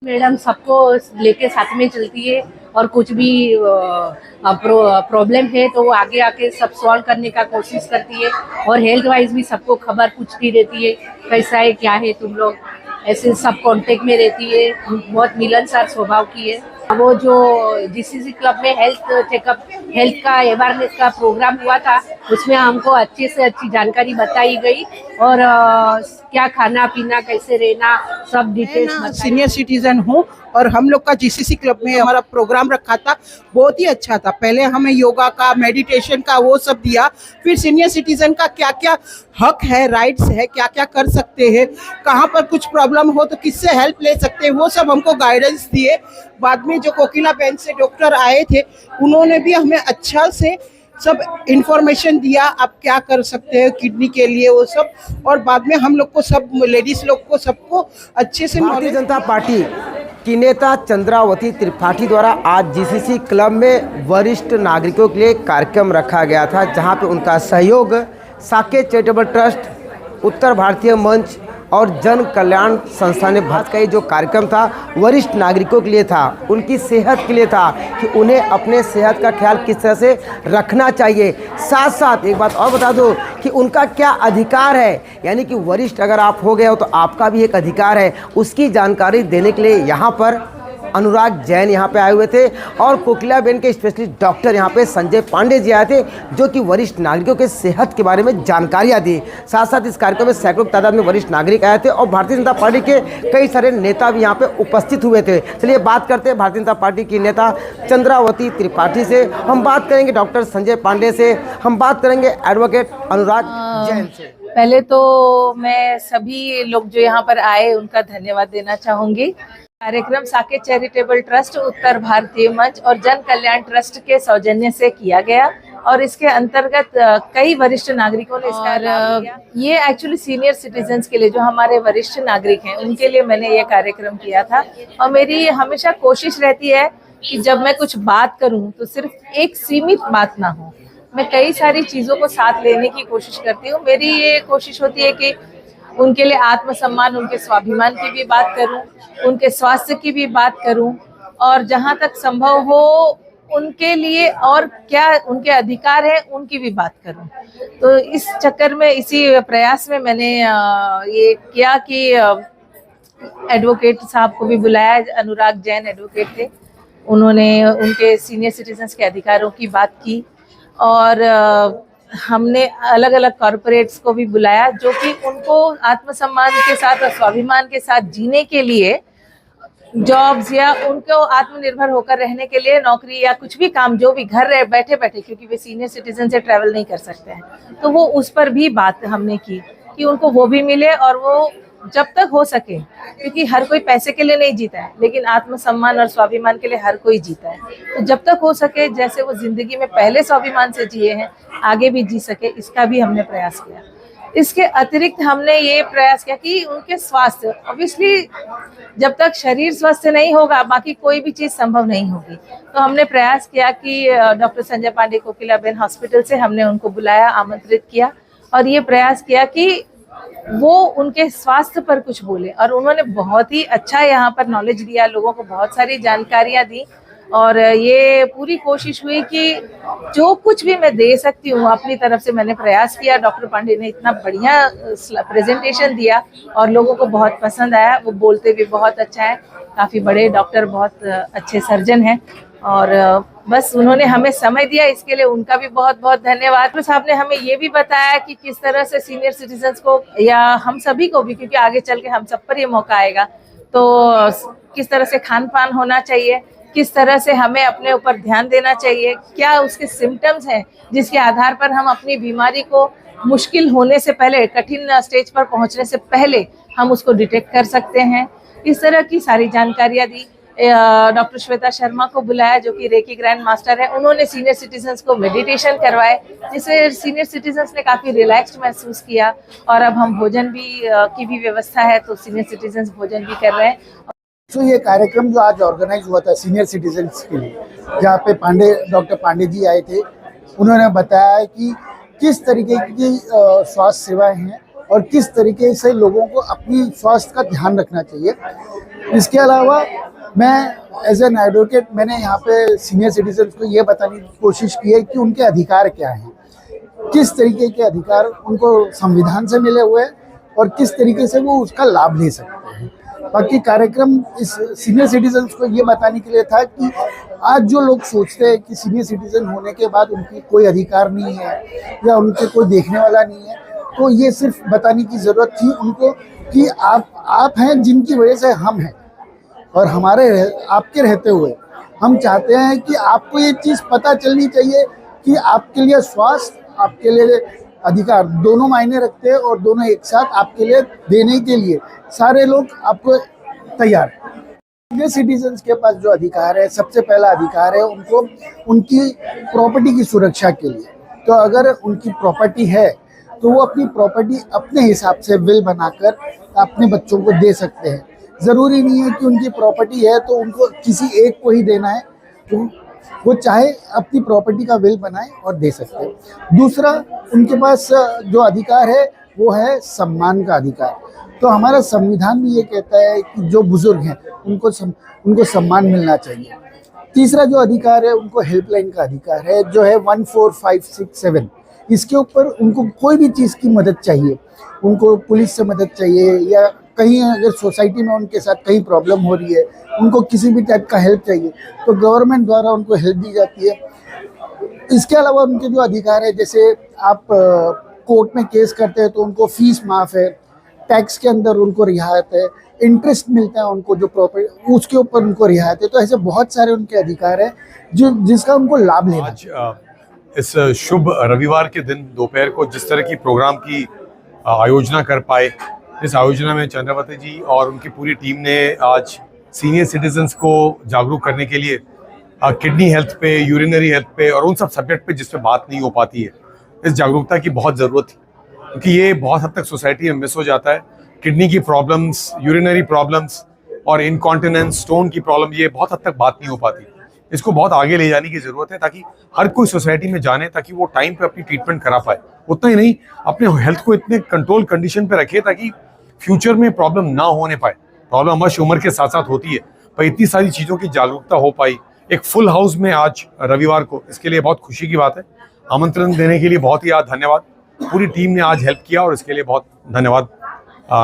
Madam सबको लेके साथ में चलती है और कुछ भी प्रॉब्लम है तो वो आगे आके सब सॉल्व करने का कोशिश करती है और हेल्थ वाइज भी सबको खबर पूछती रहती है, कैसा है क्या है तुम लोग, ऐसे सब कांटेक्ट में रहती है। बहुत मिलनसार स्वभाव की है वो। जो जीसीसी क्लब में हेल्थ चेकअप, हेल्थ का अवेयरनेस का प्रोग्राम हुआ था, उसमें हमको अच्छे से अच्छी जानकारी बताई गई और क्या खाना पीना, कैसे रहना, सब डिटेल्स। सीनियर सिटीजन हूँ और हम लोग का जीसीसी क्लब में हमारा प्रोग्राम रखा था, बहुत ही अच्छा था। पहले हमें योगा का, मेडिटेशन का वो सब दिया, फिर सीनियर सिटीजन का क्या क्या हक है, राइट्स है, क्या क्या कर सकते हैं, कहाँ पर कुछ प्रॉब्लम हो तो किससे हेल्प ले सकते हैं, वो सब हमको गाइडेंस दिए। बाद में जो कोकिला बहन से डॉक्टर आए थे, उन्होंने भी हमें अच्छा से सब इंफॉर्मेशन दिया, आप क्या कर सकते हैं किडनी के लिए वो सब। और बाद में हम लोग को सब लेडीज लोग को सबको अच्छे से भारतीय जनता पार्टी की नेता चंद्रावती त्रिपाठी द्वारा आज जीसीसी क्लब में वरिष्ठ नागरिकों के लिए कार्यक्रम रखा गया था, जहां पे उनका सहयोग साकेत चैरिटेबल ट्रस्ट, उत्तर भारतीय मंच और जन कल्याण संस्था ने भारत का ये जो कार्यक्रम था वरिष्ठ नागरिकों के लिए था, उनकी सेहत के लिए था कि उन्हें अपने सेहत का ख्याल किस तरह से रखना चाहिए। साथ साथ एक बात और बता दो कि उनका क्या अधिकार है, यानी कि वरिष्ठ अगर आप हो गए हो तो आपका भी एक अधिकार है, उसकी जानकारी देने के लिए यहाँ पर अनुराग जैन यहाँ पे आए हुए थे और कोकिला बेन के स्पेशलिस्ट डॉक्टर यहाँ पे संजय पांडे जी आए थे, जो कि वरिष्ठ नागरिकों के सेहत के बारे में जानकारियाँ दी। साथ साथ इस कार्यक्रम में सैकड़ों की तादाद में वरिष्ठ नागरिक आए थे और भारतीय जनता पार्टी के कई सारे नेता भी यहाँ पे उपस्थित हुए थे। चलिए बात करते हैं भारतीय जनता पार्टी की नेता चंद्रावती त्रिपाठी से, हम बात करेंगे डॉक्टर संजय पांडे से, हम बात करेंगे एडवोकेट अनुराग जैन से। पहले तो मैं सभी लोग जो यहाँ पर आए उनका धन्यवाद देना चाहूंगी। कार्यक्रम साकेत चैरिटेबल ट्रस्ट, उत्तर भारतीय मंच और जन कल्याण ट्रस्ट के सौजन्य से किया गया और इसके अंतर्गत कई वरिष्ठ नागरिकों ने इसका लाभ लिया। ये एक्चुअली सीनियर सिटीजन्स के लिए, जो हमारे वरिष्ठ नागरिक हैं, उनके लिए मैंने ये कार्यक्रम किया था। और मेरी हमेशा कोशिश रहती है कि जब मैं कुछ बात करूं तो सिर्फ एक सीमित बात ना हो, मैं कई सारी चीजों को साथ लेने की कोशिश करती हूँ। मेरी ये कोशिश होती है कि उनके लिए आत्मसम्मान, उनके स्वाभिमान की भी बात करूं, उनके स्वास्थ्य की भी बात करूं और जहां तक संभव हो उनके लिए और क्या उनके अधिकार है उनकी भी बात करूं। तो इस चक्कर में, इसी प्रयास में मैंने ये किया कि एडवोकेट साहब को भी बुलाया। अनुराग जैन एडवोकेट थे, उन्होंने उनके सीनियर सिटीजन्स के अधिकारों की बात की और हमने अलग अलग कॉरपोरेट्स को भी बुलाया, जो कि उनको आत्मसम्मान के साथ और स्वाभिमान के साथ जीने के लिए, जॉब्स या उनको आत्मनिर्भर होकर रहने के लिए नौकरी या कुछ भी काम, जो भी घर रहे बैठे बैठे, क्योंकि वे सीनियर सिटीजन से ट्रैवल नहीं कर सकते हैं, तो वो उस पर भी बात हमने की कि उनको वो भी मिले और वो जब तक हो सके, क्योंकि हर कोई पैसे के लिए नहीं जीता है, लेकिन आत्मसम्मान और स्वाभिमान के लिए हर कोई जीता है। तो जब तक हो सके, जैसे वो जिंदगी में पहले स्वाभिमान से जिए हैं, आगे भी जी सके, इसका भी हमने प्रयास किया। इसके अतिरिक्त हमने ये प्रयास किया कि उनके स्वास्थ्य, ऑब्वियसली जब तक शरीर स्वस्थ नहीं होगा बाकी कोई भी चीज संभव नहीं होगी। तो हमने प्रयास किया कि डॉक्टर संजय पांडे कोकिला बेन हॉस्पिटल से हमने उनको बुलाया, आमंत्रित किया और ये प्रयास किया कि वो उनके स्वास्थ्य पर कुछ बोले। और उन्होंने बहुत ही अच्छा यहाँ पर नॉलेज दिया, लोगों को बहुत सारी जानकारियाँ दी और ये पूरी कोशिश हुई कि जो कुछ भी मैं दे सकती हूँ अपनी तरफ से मैंने प्रयास किया। डॉक्टर पांडे ने इतना बढ़िया प्रेजेंटेशन दिया और लोगों को बहुत पसंद आया। वो बोलते भी बहुत अच्छा है, काफ़ी बड़े डॉक्टर, बहुत अच्छे सर्जन हैं और बस उन्होंने हमें समय दिया, इसके लिए उनका भी बहुत बहुत धन्यवाद। डॉक्टर साहब ने हमें ये भी बताया कि किस तरह से सीनियर सिटीजन्स को या हम सभी को भी, क्योंकि आगे चल के हम सब पर ये मौका आएगा, तो किस तरह से खान पान होना चाहिए, किस तरह से हमें अपने ऊपर ध्यान देना चाहिए, क्या उसके सिम्टम्स हैं जिसके आधार पर हम अपनी बीमारी को मुश्किल होने से पहले, कठिन स्टेज पर पहुंचने से पहले हम उसको डिटेक्ट कर सकते हैं। इस तरह की सारी जानकारियाँ दी। डॉक्टर श्वेता शर्मा को बुलाया, जो कि रेकी ग्रैंड मास्टर है। उन्होंने सीनियर सिटीजन्स को मेडिटेशन करवाए, जिससे सीनियर सिटीजन्स ने काफ़ी रिलैक्स्ड महसूस किया। और अब हम भोजन भी की भी व्यवस्था है, तो सीनियर सिटीजन्स भोजन भी कर रहे हैं। तो ये कार्यक्रम जो आज ऑर्गेनाइज हुआ था सीनियर सिटीजन्स के लिए, जहाँ पे डॉक्टर पांडे जी आए थे, उन्होंने बताया कि किस तरीके की स्वास्थ्य सेवाएं हैं और किस तरीके से लोगों को अपनी स्वास्थ्य का ध्यान रखना चाहिए। इसके अलावा मैं एज एन एडवोकेट मैंने यहाँ पे सीनियर सिटीजन्स को ये बताने की कोशिश की है कि उनके अधिकार क्या हैं, किस तरीके के अधिकार उनको संविधान से मिले हुए हैं और किस तरीके से वो उसका लाभ ले सकते हैं। बाकी कार्यक्रम इस सीनियर सिटीजन्स को ये बताने के लिए था कि आज जो लोग सोचते हैं कि सीनियर सिटीजन होने के बाद उनकी कोई अधिकार नहीं है या उनके कोई देखने वाला नहीं है, तो ये सिर्फ बताने की ज़रूरत थी उनको कि आप हैं जिनकी वजह से हम हैं, और आपके रहते हुए हम चाहते हैं कि आपको ये चीज़ पता चलनी चाहिए कि आपके लिए स्वास्थ्य, आपके लिए अधिकार दोनों मायने रखते हैं और दोनों एक साथ आपके लिए देने के लिए सारे लोग आपको तैयार हैं। सीनियर सिटीजन्स के पास जो अधिकार है, सबसे पहला अधिकार है उनको उनकी प्रॉपर्टी की सुरक्षा के लिए। तो अगर उनकी प्रॉपर्टी है तो वो अपनी प्रॉपर्टी अपने हिसाब से विल बनाकर अपने बच्चों को दे सकते हैं। ज़रूरी नहीं है कि उनकी प्रॉपर्टी है तो उनको किसी एक को ही देना है, तो वो चाहे अपनी प्रॉपर्टी का विल बनाए और दे सकते हैं। दूसरा, उनके पास जो अधिकार है वो है सम्मान का अधिकार। तो हमारा संविधान भी ये कहता है कि जो बुजुर्ग हैं उनको सम्मान मिलना चाहिए। तीसरा जो अधिकार है उनको हेल्पलाइन का अधिकार है, जो है 14567। इसके ऊपर उनको कोई भी चीज़ की मदद चाहिए, उनको पुलिस से मदद चाहिए या कहीं अगर सोसाइटी में उनके साथ कहीं प्रॉब्लम हो रही है, उनको किसी भी टाइप का हेल्प चाहिए तो गवर्नमेंट द्वारा उनको हेल्प दी जाती है। इसके अलावा उनके जो अधिकार है, जैसे आप कोर्ट में केस करते हैं तो उनको फीस माफ़ है, टैक्स के अंदर उनको रियायत है, इंटरेस्ट मिलता है उनको जो प्रॉपर्टी उसके ऊपर उनको रियायत है। तो ऐसे बहुत सारे उनके अधिकार हैं जिसका उनको लाभ लेना। आज इस शुभ रविवार के दिन दोपहर को जिस तरह की प्रोग्राम की आयोजना कर पाए, इस आयोजना में चंद्रावती जी और उनकी पूरी टीम ने आज सीनियर सिटीजन्स को जागरूक करने के लिए किडनी हेल्थ पे, यूरिनरी हेल्थ पे और उन सब सब्जेक्ट पे जिस पे बात नहीं हो पाती है, इस जागरूकता की बहुत ज़रूरत थी, क्योंकि ये बहुत हद तक सोसाइटी में मिस हो जाता है। किडनी की प्रॉब्लम्स, यूरिनरी प्रॉब्लम्स और इनकॉन्टिनेंस, स्टोन की प्रॉब्लम, ये बहुत हद तक बात नहीं हो पाती। इसको बहुत आगे ले जाने की ज़रूरत है ताकि हर कोई सोसाइटी में जाने, ताकि वो टाइम पे अपनी ट्रीटमेंट करा पाए। उतना ही नहीं, अपने हेल्थ को इतने कंट्रोल कंडीशन पे रखे ताकि फ्यूचर में प्रॉब्लम ना होने पाए। प्रॉब्लम हमारी उम्र के साथ साथ होती है, पर इतनी सारी चीज़ों की जागरूकता हो पाई एक फुल हाउस में आज रविवार को, इसके लिए बहुत खुशी की बात है। आमंत्रण देने के लिए बहुत ही धन्यवाद। पूरी टीम ने आज हेल्प किया और इसके लिए बहुत धन्यवाद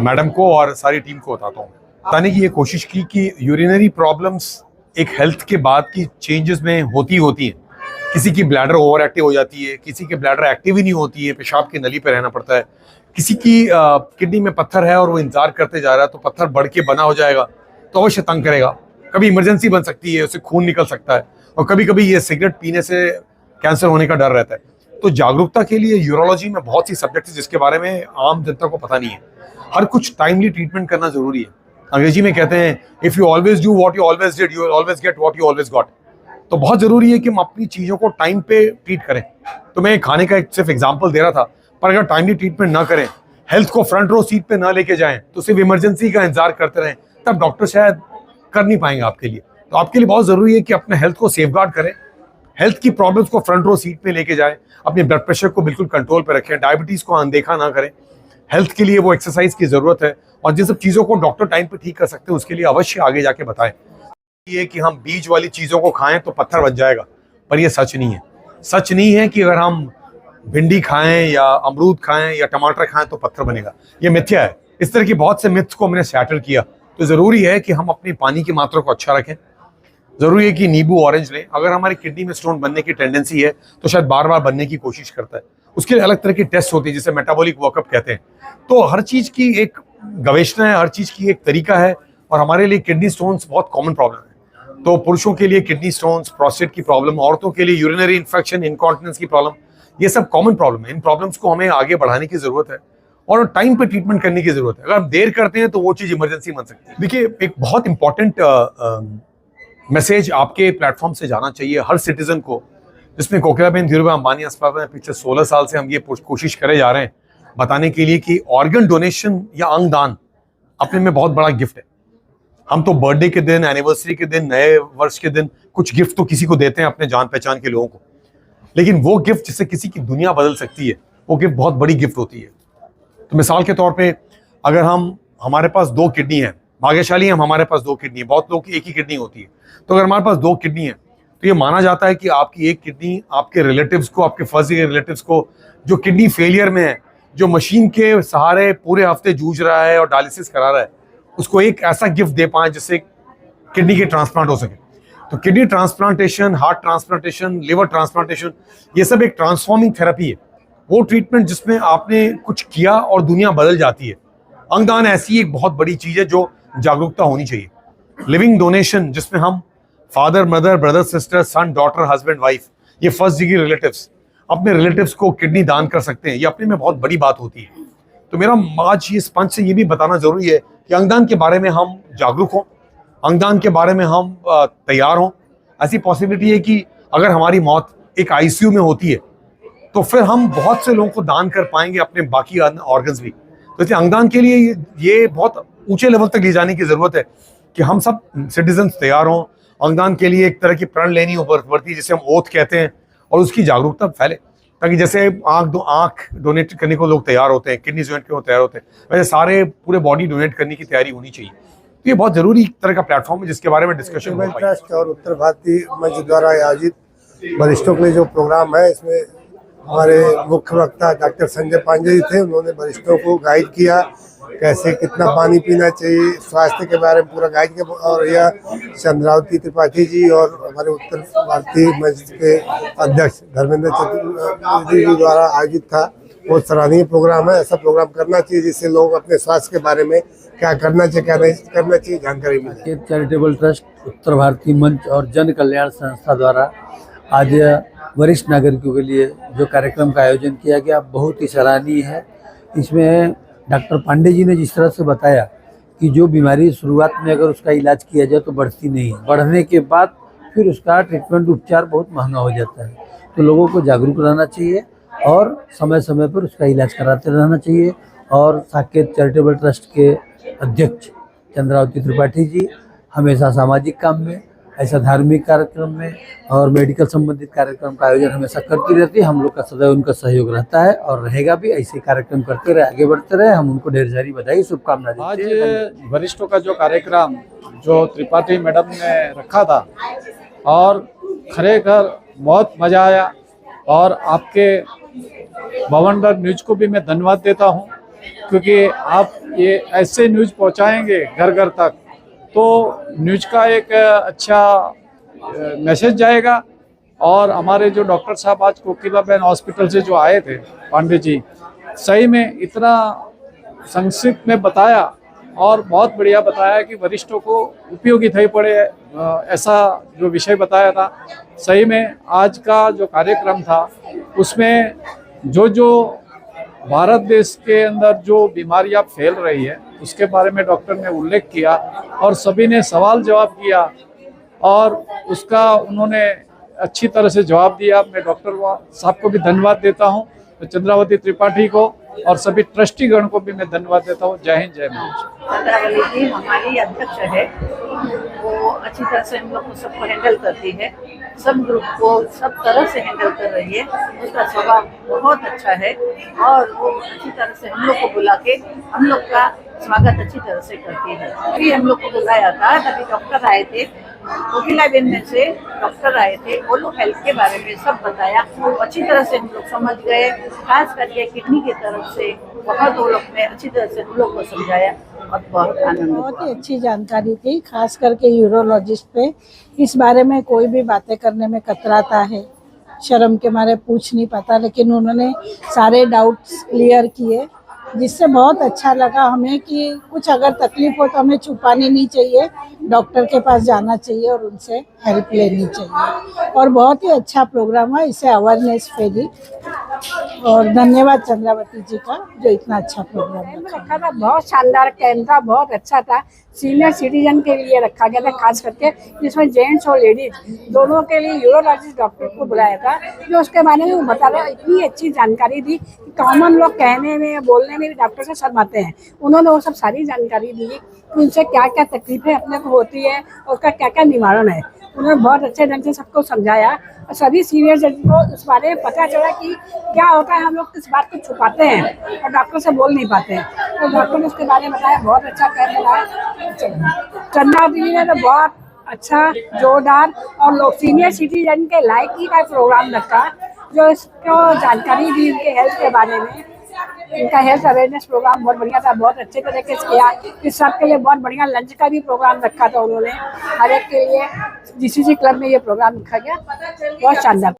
मैडम को और सारी टीम को बताता हूँ। बताने की ये कोशिश की कि यूरिनरी प्रॉब्लम्स एक हेल्थ के बाद की चेंजेस में होती हैं। किसी की ब्लैडर ओवर एक्टिव हो जाती है, किसी की ब्लैडर एक्टिव ही नहीं होती है, पेशाब की नली पे रहना पड़ता है। किसी की किडनी में पत्थर है और वो इंतजार करते जा रहा है, तो पत्थर बढ़ के बना हो जाएगा तो अवश्य तंग करेगा। कभी इमरजेंसी बन सकती है, उससे खून निकल सकता है, और कभी कभी ये सिगरेट पीने से कैंसर होने का डर रहता है। तो जागरूकता के लिए यूरोलॉजी में बहुत सी सब्जेक्ट है जिसके बारे में आम जनता को पता नहीं है। हर कुछ टाइमली ट्रीटमेंट करना जरूरी है। अंग्रेजी में कहते हैं, if you always do what you always did, you will always get what you always got. तो बहुत जरूरी है कि हम अपनी चीजों को टाइम पे ट्रीट करें। तो मैं खाने का एक सिर्फ एग्जाम्पल दे रहा था, पर अगर टाइमली ट्रीटमेंट ना करें, हेल्थ को फ्रंट रो सीट पे ना लेके जाएं, तो सिर्फ इमरजेंसी का इंतजार करते रहें, तब डॉक्टर शायद कर नहीं पाएंगे आपके लिए। तो आपके लिए बहुत जरूरी है कि अपने हेल्थ को सेफगार्ड करें, हेल्थ की प्रॉब्लम्स को फ्रंट रो सीट पे लेके जाएं, अपने ब्लड प्रेशर को बिल्कुल कंट्रोल पे रखें, डायबिटीज को अनदेखा ना करें। हेल्थ के लिए वो एक्सरसाइज की जरूरत है, और जिन सब चीज़ों को डॉक्टर टाइम पे ठीक कर सकते हैं उसके लिए अवश्य आगे जाके बताएं। ये कि हम बीज वाली चीज़ों को खाएं तो पत्थर बन जाएगा, पर ये सच नहीं है। सच नहीं है कि अगर हम भिंडी खाएं या अमरूद खाएं या टमाटर खाएं तो पत्थर बनेगा, ये मिथ्या है। इस तरह की बहुत से मिथ्स को मैंने शैटर किया। तो ज़रूरी है कि हम अपनी पानी की मात्रा को अच्छा रखें। ज़रूरी है कि नींबू ऑरेंज लें। अगर हमारी किडनी में स्टोन बनने की टेंडेंसी है तो शायद बार बार बनने की कोशिश करता है, उसके लिए अलग तरह की टेस्ट होती है जिसे मेटाबॉलिक वर्कअप कहते हैं। तो हर चीज़ की एक गवेषणा है, हर चीज़ की एक तरीका है, और हमारे लिए किडनी स्टोन्स बहुत कॉमन प्रॉब्लम है। तो पुरुषों के लिए किडनी स्टोन्स, प्रोस्टेट की प्रॉब्लम, औरतों के लिए यूरिनरी इन्फेक्शन, इनकॉन्टिनेंस की प्रॉब्लम, ये सब कॉमन प्रॉब्लम है। इन प्रॉब्लम्स को हमें आगे बढ़ाने की जरूरत है और टाइम पे ट्रीटमेंट करने की जरूरत है। अगर हम देर करते हैं तो वो चीज़ इमरजेंसी बन सकती है। देखिए, एक बहुत इंपॉर्टेंट मैसेज आपके प्लेटफॉर्म से जाना चाहिए हर सिटीजन को, जिसमें कोकिलाबेन धीरूभाई अंबानी अस्पताल में पिछले 16 साल से हम ये कोशिश करे जा रहे हैं बताने के लिए कि ऑर्गन डोनेशन या अंग दान अपने में बहुत बड़ा गिफ्ट है। हम तो बर्थडे के दिन, एनिवर्सरी के दिन, नए वर्ष के दिन कुछ गिफ्ट तो किसी को देते हैं अपने जान पहचान के लोगों को, लेकिन वो गिफ्ट जिससे किसी की दुनिया बदल सकती है, वो गिफ्ट बहुत बड़ी गिफ्ट होती है। तो मिसाल के तौर पे अगर हमारे पास 2 किडनी है, भाग्यशाली हम, हमारे पास 2 किडनी है, बहुत लोग की एक ही किडनी होती है, तो अगर हमारे पास 2 किडनी है तो ये माना जाता है कि आपकी एक किडनी आपके रिलेटिव्स को, आपके फर्जी के रिलेटिव्स को जो किडनी फेलियर में है, जो मशीन के सहारे पूरे हफ्ते जूझ रहा है और डायलिसिस करा रहा है, उसको एक ऐसा गिफ्ट दे पाए जिससे किडनी के ट्रांसप्लांट हो सके। तो kidney transplantation, heart transplantation, liver transplantation, ये सब एक ट्रांसफॉर्मिंग थेरेपी है, वो ट्रीटमेंट जिसमें आपने कुछ किया और दुनिया बदल जाती है। अंगदान ऐसी एक बहुत बड़ी चीज़ है जो जागरूकता होनी चाहिए। लिविंग डोनेशन, जिसमें हम फादर, मदर, ब्रदर, सिस्टर, सन, डॉटर, हस्बैंड, वाइफ, ये फर्स्ट डिग्री रिलेटिव्स अपने रिलेटिव्स को किडनी दान कर सकते हैं। ये अपने में बहुत बड़ी बात होती है। तो मेरा आज इस पंच से ये भी बताना जरूरी है कि अंगदान के बारे में हम जागरूक हों, अंगदान के बारे में हम तैयार हों। ऐसी पॉसिबिलिटी है कि अगर हमारी मौत एक आईसीयू में होती है तो फिर हम बहुत से लोगों को दान कर पाएंगे, अपने बाकी ऑर्गन्स भी। तो इसलिए अंगदान के लिए ये बहुत ऊंचे लेवल तक ले जाने की जरूरत है कि हम सब सिटीजन तैयार हों। अंगदान के लिए एक तरह की प्रण लेनी पड़ती है जिसे हम ओथ कहते हैं, और उसकी जागरूकता फैले, ताकि जैसे आंख डोनेट करने को लोग तैयार होते हैं, किडनी डोनेट करने को तैयार होते हैं, वैसे सारे पूरे बॉडी डोनेट करने की तैयारी होनी चाहिए। तो ये बहुत जरूरी एक तरह का प्लेटफॉर्म है जिसके बारे में डिस्कशन हो। ट्रस्ट और उत्तर भारतीय मंच द्वारा आयोजित वरिष्ठों के लिए जो प्रोग्राम है, इसमें हमारे मुख्य वक्ता डॉक्टर संजय पांडे जी थे। उन्होंने वरिष्ठों को गाइड किया कैसे कितना पानी पीना चाहिए, स्वास्थ्य के बारे में पूरा गाइड किया। और यह चंद्रावती त्रिपाठी जी और हमारे उत्तर भारतीय मंच के अध्यक्ष धर्मेंद्र चतुर्वेदी जी द्वारा आयोजित था। बहुत सराहनीय प्रोग्राम है। ऐसा प्रोग्राम करना चाहिए जिससे लोग अपने स्वास्थ्य के बारे में क्या करना चाहिए, क्या नहीं करना चाहिए, जानकारी मिले। चैरिटेबल ट्रस्ट, उत्तर भारतीय मंच और जन कल्याण संस्था द्वारा आज वरिष्ठ नागरिकों के लिए जो कार्यक्रम का आयोजन किया गया बहुत ही सराहनीय है। इसमें डॉक्टर पांडे जी ने जिस तरह से बताया कि जो बीमारी शुरुआत में अगर उसका इलाज किया जाए तो बढ़ती नहीं है, बढ़ने के बाद फिर उसका ट्रीटमेंट उपचार बहुत महंगा हो जाता है। तो लोगों को जागरूक रहना चाहिए और समय समय पर उसका इलाज कराते रहना चाहिए। और साकेत चैरिटेबल ट्रस्ट के अध्यक्ष चंद्रावती त्रिपाठी जी हमेशा सामाजिक काम में, ऐसा धार्मिक कार्यक्रम में और मेडिकल संबंधित कार्यक्रम का आयोजन हमेशा करती रहती है। हम लोग का सदैव उनका सहयोग रहता है और रहेगा भी। ऐसे कार्यक्रम करते रहे, आगे बढ़ते रहे। हम उनको ढेर सारी बधाई, शुभकामनाएं देते हैं। आज वरिष्ठों का जो कार्यक्रम जो त्रिपाठी मैडम ने रखा था और खरेखर बहुत मजा आया। और आपके भवनडर न्यूज को भी मैं धन्यवाद देता हूँ, क्योंकि आप ये ऐसे न्यूज पहुँचाएंगे घर घर तक तो न्यूज का एक अच्छा मैसेज जाएगा। और हमारे जो डॉक्टर साहब आज कोकिलाबेन हॉस्पिटल से जो आए थे पांडे जी, सही में इतना संक्षिप्त में बताया और बहुत बढ़िया बताया कि वरिष्ठों को उपयोगी थे पड़े, ऐसा जो विषय बताया था। सही में आज का जो कार्यक्रम था उसमें जो भारत देश के अंदर जो बीमारियां फैल रही है उसके बारे में डॉक्टर ने उल्लेख किया और सभी ने सवाल जवाब किया और उसका उन्होंने अच्छी तरह से जवाब दिया। मैं डॉक्टर साहब को भी धन्यवाद देता हूं, तो चंद्रावती त्रिपाठी को और सभी ट्रस्टीगण को भी मैं धन्यवाद देता हूं। जय हिंद, जय महाराष्ट्र। चंद्रावती जी हमारी अध्यक्ष है, वो अच्छी तरह से हम लोग को सबको हैंडल करती है, सब ग्रुप को सब तरह से हैंडल कर रही है। उसका स्वभाव बहुत अच्छा है और वो अच्छी तरह से हम लोग को बुला के हम लोग का स्वागत अच्छी तरह से करती है। अभी हम लोग को बुलाया था, तभी डॉक्टर आए थे, कोकिलाबेन में से डॉक्टर आए थे, वो लोग हेल्थ के बारे में सब बताया। अच्छी तरह से हम लोग समझ गए, खास करके किडनी की तरफ से बहुत वो लोग ने अच्छी तरह से हम लोग को समझाया और बहुत आनंद। बहुत ही अच्छी जानकारी थी, खास करके यूरोलॉजिस्ट पे। इस बारे में कोई भी बातें करने में कतराता है, शर्म के मारे पूछ नहीं पाता, लेकिन उन्होंने सारे डाउट्स क्लियर किए, जिससे बहुत अच्छा लगा हमें कि कुछ अगर तकलीफ हो तो हमें छुपानी नहीं चाहिए, डॉक्टर के पास जाना चाहिए और उनसे हेल्प लेनी चाहिए। और बहुत ही अच्छा प्रोग्राम है, इससे अवेयरनेस फैली। और धन्यवाद चंद्रावती जी का जो इतना अच्छा प्रोग्राम रखा था। बहुत शानदार कैंप था, बहुत अच्छा था। सीनियर सिटीजन के लिए रखा गया था, खास करके जिसमें जेंट्स और लेडीज दोनों के लिए यूरोलॉजिस्ट डॉक्टर को बुलाया था, जो उसके बारे में वो बता रहे। इतनी अच्छी जानकारी दी, कॉमन लोग कहने में बोलने में भी डॉक्टर से शर्माते हैं। उन्होंने वो सब सारी जानकारी दी कि उनसे क्या क्या तकलीफें अपने को होती है और उसका क्या क्या निवारण है। उन्होंने बहुत अच्छे ढंग से सबको समझाया और सभी सीनियर सिटीजन को इस बारे में पता चला कि क्या होता है, हम लोग इस बात को छुपाते हैं और डॉक्टर से बोल नहीं पाते हैं। तो डॉक्टर ने उसके बारे में बताया, बहुत अच्छा कैम्प बनाया। चंदा दीदी ने तो बहुत अच्छा जोरदार और लोग सीनियर सिटीजन के लायकी का प्रोग्राम रखा, जो इसको जानकारी दी इनके हेल्थ के बारे में। इनका हेल्थ अवेयरनेस प्रोग्राम बहुत बढ़िया था, बहुत अच्छे तरीके से किया। इस सब के लिए बहुत बढ़िया लंच का भी प्रोग्राम रखा था उन्होंने, हर एक के लिए जीसीसी क्लब में ये प्रोग्राम रखा गया, बहुत शानदार।